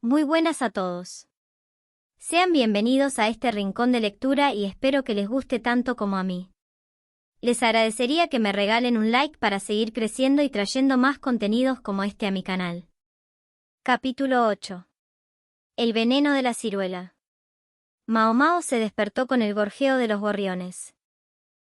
Muy buenas a todos. Sean bienvenidos a este rincón de lectura y espero que les guste tanto como a mí. Les agradecería que me regalen un like para seguir creciendo y trayendo más contenidos como este a mi canal. Capítulo 8. El veneno de la ciruela. Mao Mao se despertó con el gorjeo de los gorriones.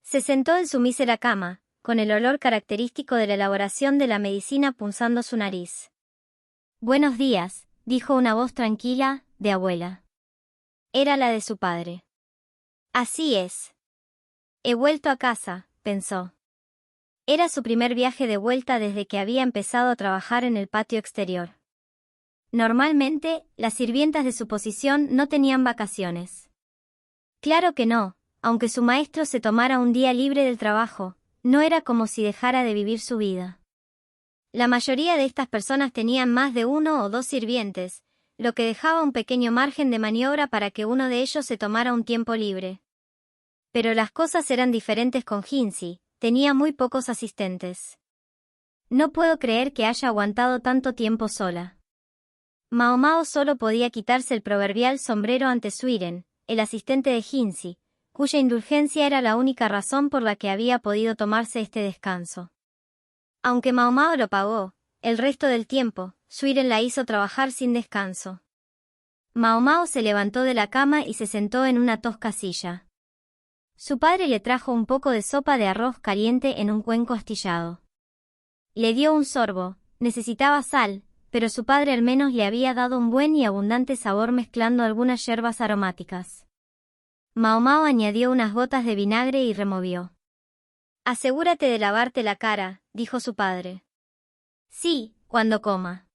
Se sentó en su mísera cama, con el olor característico de la elaboración de la medicina punzando su nariz. Buenos días, dijo una voz tranquila, de abuela. Era la de su padre. Así es. He vuelto a casa, pensó. Era su primer viaje de vuelta desde que había empezado a trabajar en el patio exterior. Normalmente, las sirvientas de su posición no tenían vacaciones. Claro que no, aunque su maestro se tomara un día libre del trabajo, no era como si dejara de vivir su vida. La mayoría de estas personas tenían más de uno o dos sirvientes, lo que dejaba un pequeño margen de maniobra para que uno de ellos se tomara un tiempo libre. Pero las cosas eran diferentes con Jinzi, tenía muy pocos asistentes. No puedo creer que haya aguantado tanto tiempo sola. Mao Mao solo podía quitarse el proverbial sombrero ante Suiren, el asistente de Jinzi, cuya indulgencia era la única razón por la que había podido tomarse este descanso. Aunque Mao Mao lo pagó, el resto del tiempo, Suiren la hizo trabajar sin descanso. Mao Mao se levantó de la cama y se sentó en una tosca silla. Su padre le trajo un poco de sopa de arroz caliente en un cuenco astillado. Le dio un sorbo, necesitaba sal, pero su padre al menos le había dado un buen y abundante sabor mezclando algunas hierbas aromáticas. Mao Mao añadió unas gotas de vinagre y removió. Asegúrate de lavarte la cara, dijo su padre. Sí, cuando coma.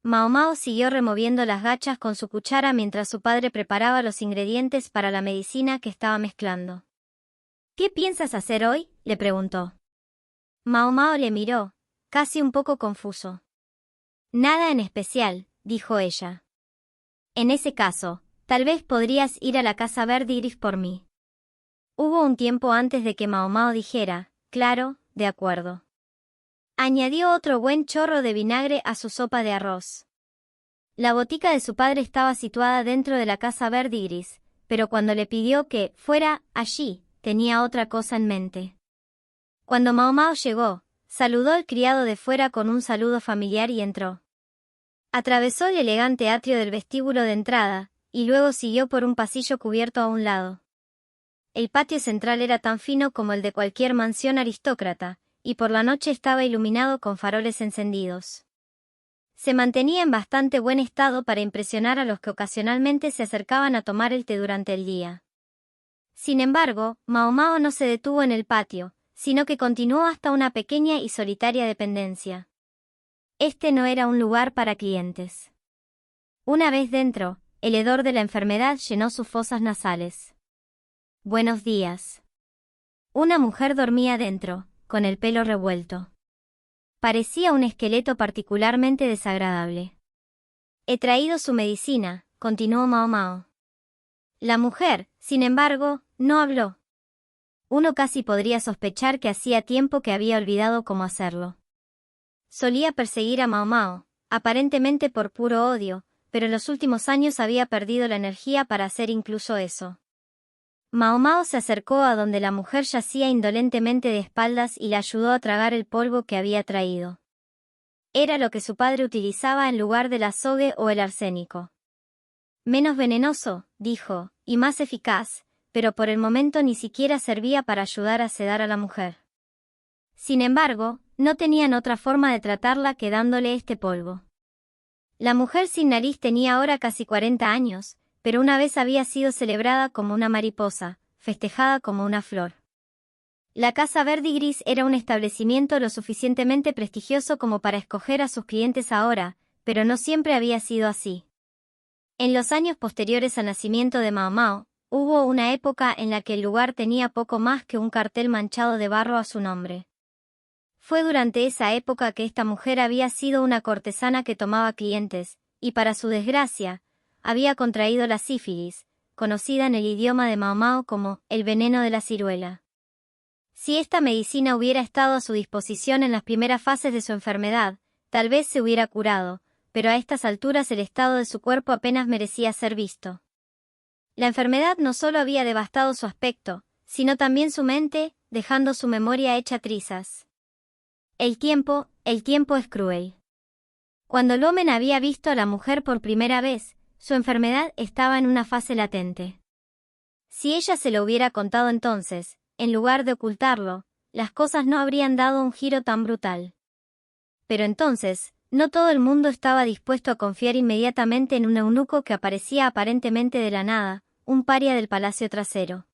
Mao Mao siguió removiendo las gachas con su cuchara mientras su padre preparaba los ingredientes para la medicina que estaba mezclando. ¿Qué piensas hacer hoy?, le preguntó. Mao Mao le miró, casi un poco confuso. Nada en especial, dijo ella. En ese caso, tal vez podrías ir a la casa verde Iris por mí. Hubo un tiempo antes de que Mao Mao dijera, claro, de acuerdo. Añadió otro buen chorro de vinagre a su sopa de arroz. La botica de su padre estaba situada dentro de la casa verde Iris, pero cuando le pidió que fuera allí, tenía otra cosa en mente. Cuando Mao Mao llegó, saludó al criado de fuera con un saludo familiar y entró. Atravesó el elegante atrio del vestíbulo de entrada, y luego siguió por un pasillo cubierto a un lado. El patio central era tan fino como el de cualquier mansión aristócrata, y por la noche estaba iluminado con faroles encendidos. Se mantenía en bastante buen estado para impresionar a los que ocasionalmente se acercaban a tomar el té durante el día. Sin embargo, Mao Mao no se detuvo en el patio, sino que continuó hasta una pequeña y solitaria dependencia. Este no era un lugar para clientes. Una vez dentro, el hedor de la enfermedad llenó sus fosas nasales. Buenos días. Una mujer dormía dentro, con el pelo revuelto. Parecía un esqueleto particularmente desagradable. He traído su medicina, continuó Mao Mao. La mujer, sin embargo, no habló. Uno casi podría sospechar que hacía tiempo que había olvidado cómo hacerlo. Solía perseguir a Mao Mao, aparentemente por puro odio, pero en los últimos años había perdido la energía para hacer incluso eso. Mao Mao se acercó a donde la mujer yacía indolentemente de espaldas y la ayudó a tragar el polvo que había traído. Era lo que su padre utilizaba en lugar del azogue o el arsénico. Menos venenoso, dijo, y más eficaz, pero por el momento ni siquiera servía para ayudar a sedar a la mujer. Sin embargo, no tenían otra forma de tratarla que dándole este polvo. La mujer sin nariz tenía ahora casi 40 años, pero una vez había sido celebrada como una mariposa, festejada como una flor. La Casa Verde y Gris era un establecimiento lo suficientemente prestigioso como para escoger a sus clientes ahora, pero no siempre había sido así. En los años posteriores al nacimiento de Mao Mao, hubo una época en la que el lugar tenía poco más que un cartel manchado de barro a su nombre. Fue durante esa época que esta mujer había sido una cortesana que tomaba clientes, y para su desgracia, había contraído la sífilis, conocida en el idioma de Mao Mao como el veneno de la ciruela. Si esta medicina hubiera estado a su disposición en las primeras fases de su enfermedad, tal vez se hubiera curado, pero a estas alturas el estado de su cuerpo apenas merecía ser visto. La enfermedad no solo había devastado su aspecto, sino también su mente, dejando su memoria hecha trizas. El tiempo es cruel. Cuando Lomen había visto a la mujer por primera vez, su enfermedad estaba en una fase latente. Si ella se lo hubiera contado entonces, en lugar de ocultarlo, las cosas no habrían dado un giro tan brutal. Pero entonces, no todo el mundo estaba dispuesto a confiar inmediatamente en un eunuco que aparecía aparentemente de la nada, un paria del palacio trasero.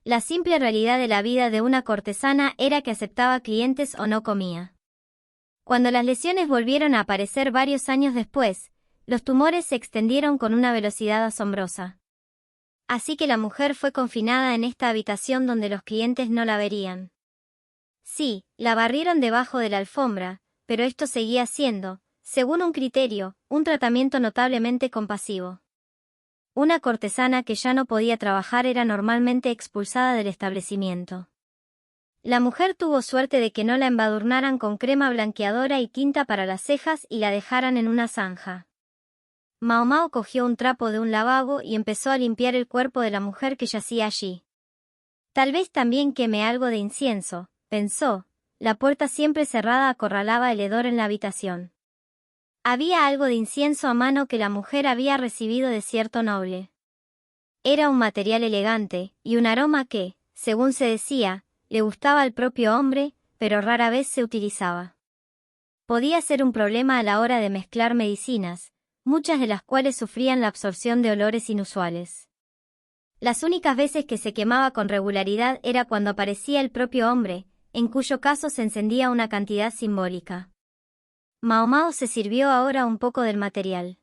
La simple realidad de la vida de una cortesana era que aceptaba clientes o no comía. Cuando las lesiones volvieron a aparecer varios años después, los tumores se extendieron con una velocidad asombrosa. Así que la mujer fue confinada en esta habitación donde los clientes no la verían. Sí, la barrieron debajo de la alfombra, pero esto seguía siendo, según un criterio, un tratamiento notablemente compasivo. Una cortesana que ya no podía trabajar era normalmente expulsada del establecimiento. La mujer tuvo suerte de que no la embadurnaran con crema blanqueadora y tinta para las cejas y la dejaran en una zanja. Mao Mao cogió un trapo de un lavabo y empezó a limpiar el cuerpo de la mujer que yacía allí. Tal vez también queme algo de incienso, pensó. La puerta siempre cerrada acorralaba el hedor en la habitación. Había algo de incienso a mano que la mujer había recibido de cierto noble. Era un material elegante, y un aroma que, según se decía, le gustaba al propio hombre, pero rara vez se utilizaba. Podía ser un problema a la hora de mezclar medicinas, muchas de las cuales sufrían la absorción de olores inusuales. Las únicas veces que se quemaba con regularidad era cuando aparecía el propio hombre, en cuyo caso se encendía una cantidad simbólica. Mao Mao se sirvió ahora un poco del material.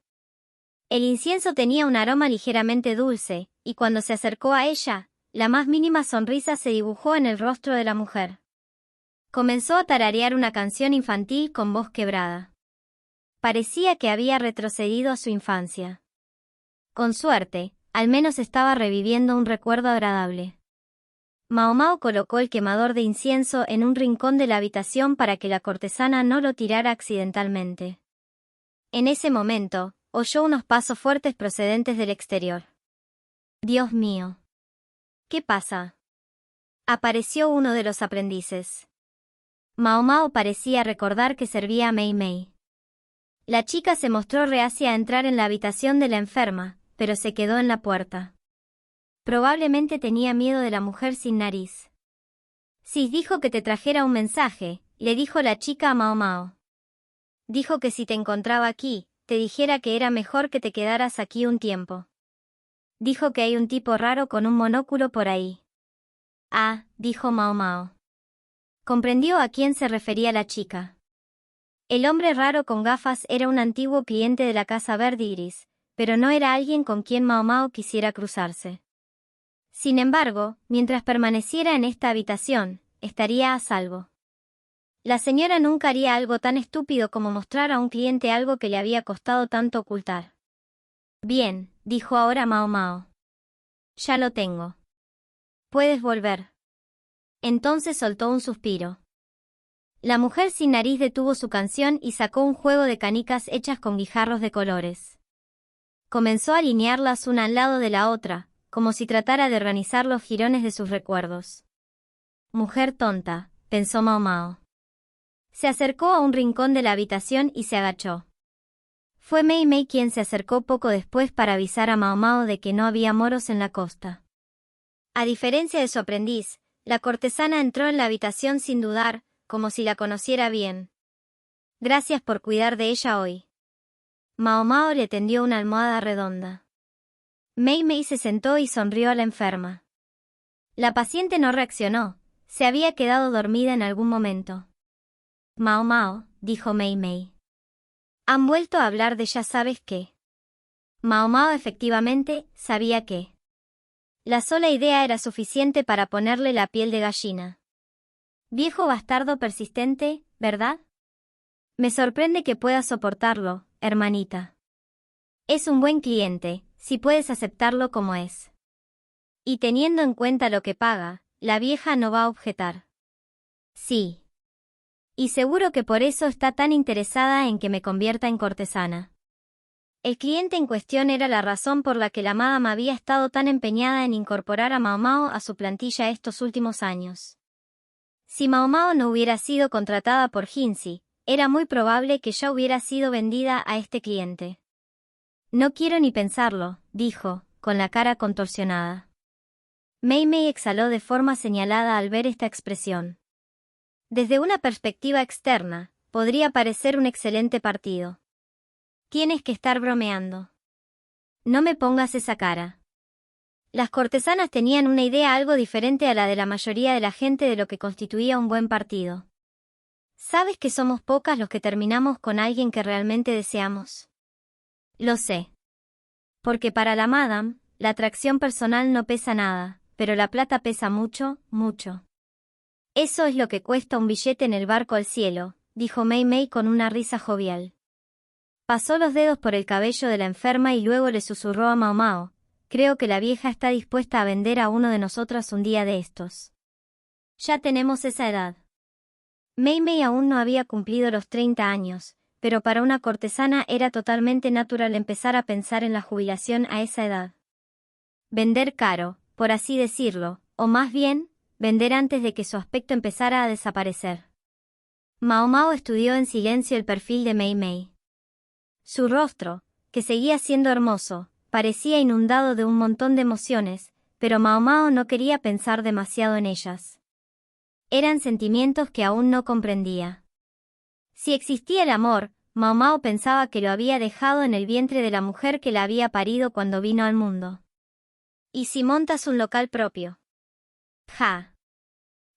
El incienso tenía un aroma ligeramente dulce, y cuando se acercó a ella, la más mínima sonrisa se dibujó en el rostro de la mujer. Comenzó a tararear una canción infantil con voz quebrada. Parecía que había retrocedido a su infancia. Con suerte, al menos estaba reviviendo un recuerdo agradable. Mao Mao colocó el quemador de incienso en un rincón de la habitación para que la cortesana no lo tirara accidentalmente. En ese momento, oyó unos pasos fuertes procedentes del exterior. Dios mío. ¿Qué pasa? Apareció uno de los aprendices. Mao Mao parecía recordar que servía a Mei Mei. La chica se mostró reacia a entrar en la habitación de la enferma, pero se quedó en la puerta. Probablemente tenía miedo de la mujer sin nariz. Sis dijo que te trajera un mensaje, le dijo la chica a Mao Mao. Dijo que si te encontraba aquí, te dijera que era mejor que te quedaras aquí un tiempo. Dijo que hay un tipo raro con un monóculo por ahí. Ah, dijo Mao Mao. Comprendió a quién se refería la chica. El hombre raro con gafas era un antiguo cliente de la casa verde y gris, pero no era alguien con quien Mao Mao quisiera cruzarse. Sin embargo, mientras permaneciera en esta habitación, estaría a salvo. La señora nunca haría algo tan estúpido como mostrar a un cliente algo que le había costado tanto ocultar. Bien, dijo ahora Mao Mao. Ya lo tengo. Puedes volver. Entonces soltó un suspiro. La mujer sin nariz detuvo su canción y sacó un juego de canicas hechas con guijarros de colores. Comenzó a alinearlas una al lado de la otra, como si tratara de organizar los jirones de sus recuerdos. Mujer tonta, pensó Mao Mao. Se acercó a un rincón de la habitación y se agachó. Fue Mei Mei quien se acercó poco después para avisar a Mao Mao de que no había moros en la costa. A diferencia de su aprendiz, la cortesana entró en la habitación sin dudar, como si la conociera bien. Gracias por cuidar de ella hoy. Mao Mao le tendió una almohada redonda. Mei Mei se sentó y sonrió a la enferma. La paciente no reaccionó, se había quedado dormida en algún momento. Mao Mao, dijo Mei Mei. Han vuelto a hablar de ya sabes qué. Mao Mao efectivamente sabía qué. La sola idea era suficiente para ponerle la piel de gallina. Viejo bastardo persistente, ¿verdad? Me sorprende que puedas soportarlo, hermanita. Es un buen cliente, si puedes aceptarlo como es. Y teniendo en cuenta lo que paga, la vieja no va a objetar. Sí. Y seguro que por eso está tan interesada en que me convierta en cortesana. El cliente en cuestión era la razón por la que la Madame había estado tan empeñada en incorporar a Mao Mao a su plantilla estos últimos años. Si Mao Mao no hubiera sido contratada por Hinsi, era muy probable que ya hubiera sido vendida a este cliente. No quiero ni pensarlo, dijo, con la cara contorsionada. Mei Mei exhaló de forma señalada al ver esta expresión. Desde una perspectiva externa, podría parecer un excelente partido. Tienes que estar bromeando. No me pongas esa cara. Las cortesanas tenían una idea algo diferente a la de la mayoría de la gente de lo que constituía un buen partido. ¿Sabes que somos pocas los que terminamos con alguien que realmente deseamos? Lo sé. Porque para la Madame, la atracción personal no pesa nada, pero la plata pesa mucho, mucho. Eso es lo que cuesta un billete en el barco al cielo, dijo Mei Mei con una risa jovial. Pasó los dedos por el cabello de la enferma y luego le susurró a Mao Mao: creo que la vieja está dispuesta a vender a uno de nosotros un día de estos. Ya tenemos esa edad. Mei Mei aún no había cumplido los 30 años, pero para una cortesana era totalmente natural empezar a pensar en la jubilación a esa edad. Vender caro, por así decirlo, o más bien, vender antes de que su aspecto empezara a desaparecer. Mao Mao estudió en silencio el perfil de Mei Mei. Su rostro, que seguía siendo hermoso, parecía inundado de un montón de emociones, pero Mao Mao no quería pensar demasiado en ellas. Eran sentimientos que aún no comprendía. Si existía el amor, Mao Mao pensaba que lo había dejado en el vientre de la mujer que la había parido cuando vino al mundo. ¿Y si montas un local propio? Ja.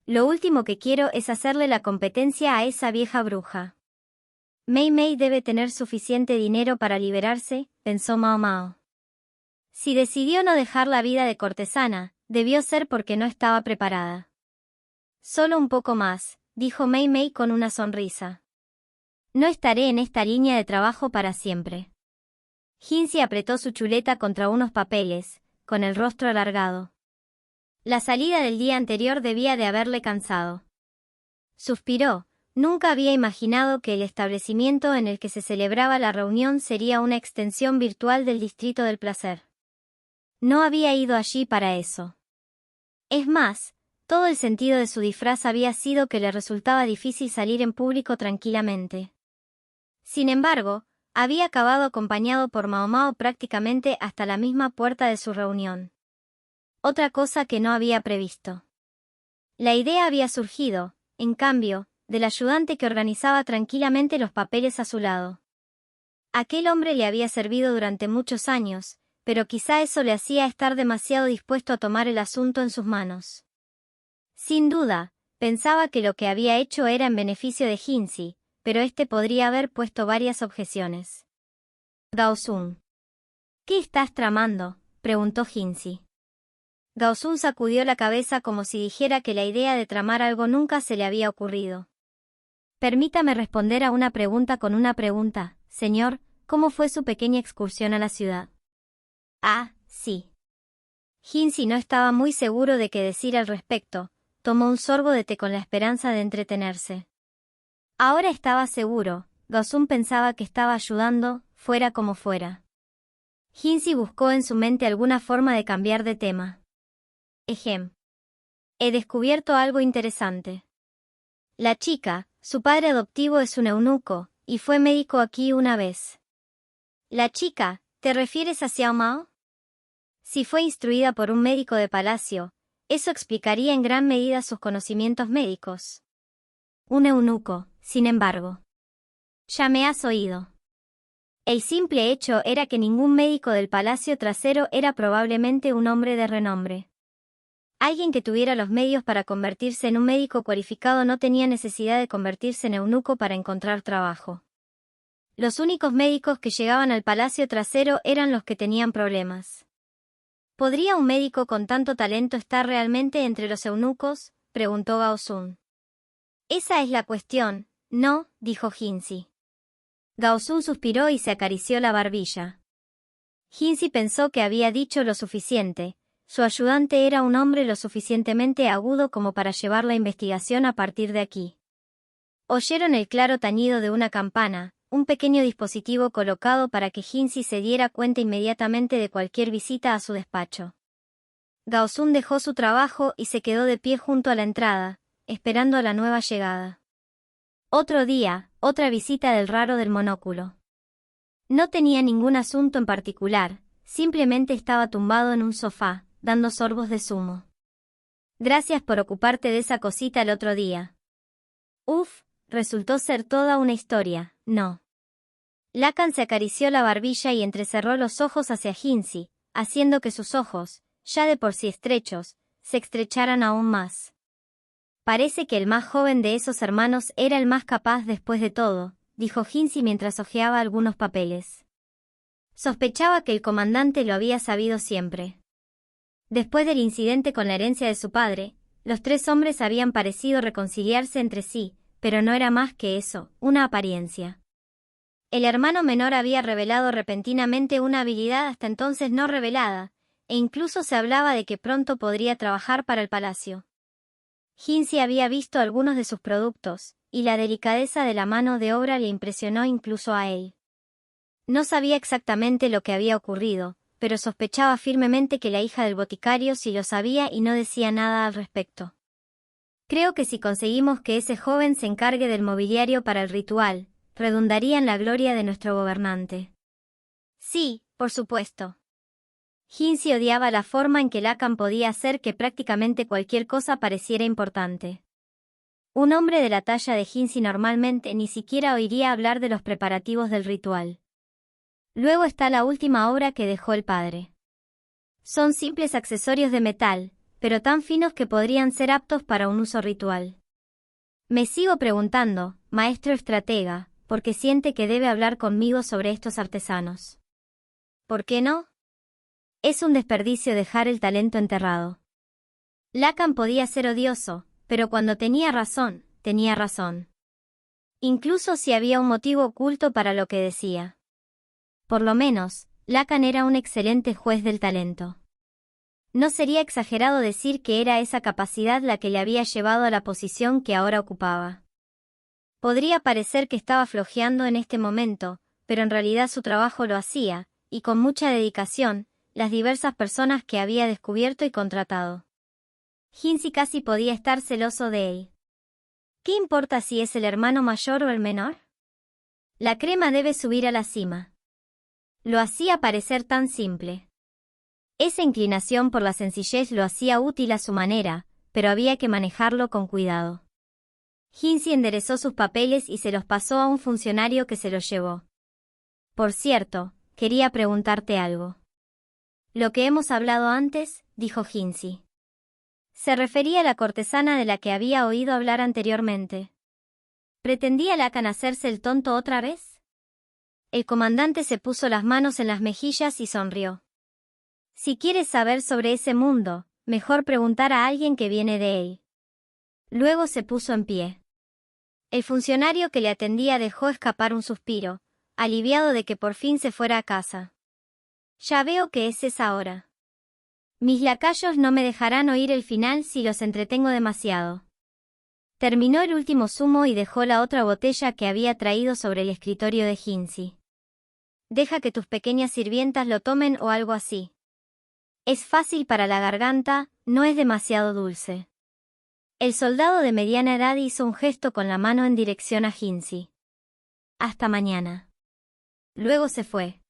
Lo último que quiero es hacerle la competencia a esa vieja bruja. Mei Mei debe tener suficiente dinero para liberarse, pensó Mao Mao. Si decidió no dejar la vida de cortesana, debió ser porque no estaba preparada. Solo un poco más, dijo Mei Mei con una sonrisa. No estaré en esta línea de trabajo para siempre. Hinsi apretó su chuleta contra unos papeles, con el rostro alargado. La salida del día anterior debía de haberle cansado. Suspiró. Nunca había imaginado que el establecimiento en el que se celebraba la reunión sería una extensión virtual del Distrito del Placer. No había ido allí para eso. Es más, todo el sentido de su disfraz había sido que le resultaba difícil salir en público tranquilamente. Sin embargo, había acabado acompañado por Mao Mao prácticamente hasta la misma puerta de su reunión. Otra cosa que no había previsto. La idea había surgido, en cambio, del ayudante que organizaba tranquilamente los papeles a su lado. Aquel hombre le había servido durante muchos años, pero quizá eso le hacía estar demasiado dispuesto a tomar el asunto en sus manos. Sin duda, pensaba que lo que había hecho era en beneficio de Hinsi, pero este podría haber puesto varias objeciones. Gaosun. ¿Qué estás tramando?, preguntó Hinsi. Gaosun sacudió la cabeza como si dijera que la idea de tramar algo nunca se le había ocurrido. Permítame responder a una pregunta con una pregunta, señor. ¿Cómo fue su pequeña excursión a la ciudad? Ah, sí. Hinsi no estaba muy seguro de qué decir al respecto. Tomó un sorbo de té con la esperanza de entretenerse. Ahora estaba seguro. Gaosun pensaba que estaba ayudando, fuera como fuera. Hinsi buscó en su mente alguna forma de cambiar de tema. He descubierto algo interesante. La chica, su padre adoptivo es un eunuco, y fue médico aquí una vez. ¿La chica, te refieres a Xiao Mao? Si fue instruida por un médico de palacio, eso explicaría en gran medida sus conocimientos médicos. Un eunuco, sin embargo. Ya me has oído. El simple hecho era que ningún médico del palacio trasero era probablemente un hombre de renombre. Alguien que tuviera los medios para convertirse en un médico cualificado no tenía necesidad de convertirse en eunuco para encontrar trabajo. Los únicos médicos que llegaban al palacio trasero eran los que tenían problemas. ¿Podría un médico con tanto talento estar realmente entre los eunucos?, preguntó Gaosun. Esa es la cuestión, ¿no?, dijo Hinsi. Gaosun suspiró y se acarició la barbilla. Hinsi pensó que había dicho lo suficiente. Su ayudante era un hombre lo suficientemente agudo como para llevar la investigación a partir de aquí. Oyeron el claro tañido de una campana, un pequeño dispositivo colocado para que Hinsi se diera cuenta inmediatamente de cualquier visita a su despacho. Gaosun dejó su trabajo y se quedó de pie junto a la entrada, esperando a la nueva llegada. Otro día, otra visita del raro del monóculo. No tenía ningún asunto en particular, simplemente estaba tumbado en un sofá, dando sorbos de zumo. Gracias por ocuparte de esa cosita el otro día. Uf, resultó ser toda una historia, ¿no? Lacan se acarició la barbilla y entrecerró los ojos hacia Hinsi, haciendo que sus ojos, ya de por sí estrechos, se estrecharan aún más. Parece que el más joven de esos hermanos era el más capaz después de todo, dijo Hinsi mientras hojeaba algunos papeles. Sospechaba que el comandante lo había sabido siempre. Después del incidente con la herencia de su padre, los tres hombres habían parecido reconciliarse entre sí, pero no era más que eso, una apariencia. El hermano menor había revelado repentinamente una habilidad hasta entonces no revelada, e incluso se hablaba de que pronto podría trabajar para el palacio. Hinsi había visto algunos de sus productos, y la delicadeza de la mano de obra le impresionó incluso a él. No sabía exactamente lo que había ocurrido, pero sospechaba firmemente que la hija del boticario sí lo sabía y no decía nada al respecto. Creo que si conseguimos que ese joven se encargue del mobiliario para el ritual, redundaría en la gloria de nuestro gobernante. Sí, por supuesto. Hinsi odiaba la forma en que Lacan podía hacer que prácticamente cualquier cosa pareciera importante. Un hombre de la talla de Hinsi normalmente ni siquiera oiría hablar de los preparativos del ritual. Luego está la última obra que dejó el padre. Son simples accesorios de metal, pero tan finos que podrían ser aptos para un uso ritual. Me sigo preguntando, maestro estratega, ¿por qué siente que debe hablar conmigo sobre estos artesanos? ¿Por qué no? Es un desperdicio dejar el talento enterrado. Lacan podía ser odioso, pero cuando tenía razón, tenía razón. Incluso si había un motivo oculto para lo que decía. Por lo menos, Lacan era un excelente juez del talento. No sería exagerado decir que era esa capacidad la que le había llevado a la posición que ahora ocupaba. Podría parecer que estaba flojeando en este momento, pero en realidad su trabajo lo hacía, y con mucha dedicación, las diversas personas que había descubierto y contratado. Hinsi casi podía estar celoso de él. ¿Qué importa si es el hermano mayor o el menor? La crema debe subir a la cima. Lo hacía parecer tan simple. Esa inclinación por la sencillez lo hacía útil a su manera, pero había que manejarlo con cuidado. Hinsi enderezó sus papeles y se los pasó a un funcionario que se los llevó. Por cierto, quería preguntarte algo. Lo que hemos hablado antes, dijo Hinsi. Se refería a la cortesana de la que había oído hablar anteriormente. ¿Pretendía Lacan hacerse el tonto otra vez? El comandante se puso las manos en las mejillas y sonrió. Si quieres saber sobre ese mundo, mejor preguntar a alguien que viene de él. Luego se puso en pie. El funcionario que le atendía dejó escapar un suspiro, aliviado de que por fin se fuera a casa. Ya veo que es esa hora. Mis lacayos no me dejarán oír el final si los entretengo demasiado. Terminó el último zumo y dejó la otra botella que había traído sobre el escritorio de Hinsi. Deja que tus pequeñas sirvientas lo tomen o algo así. Es fácil para la garganta, no es demasiado dulce. El soldado de mediana edad hizo un gesto con la mano en dirección a Hinsi. Hasta mañana. Luego se fue.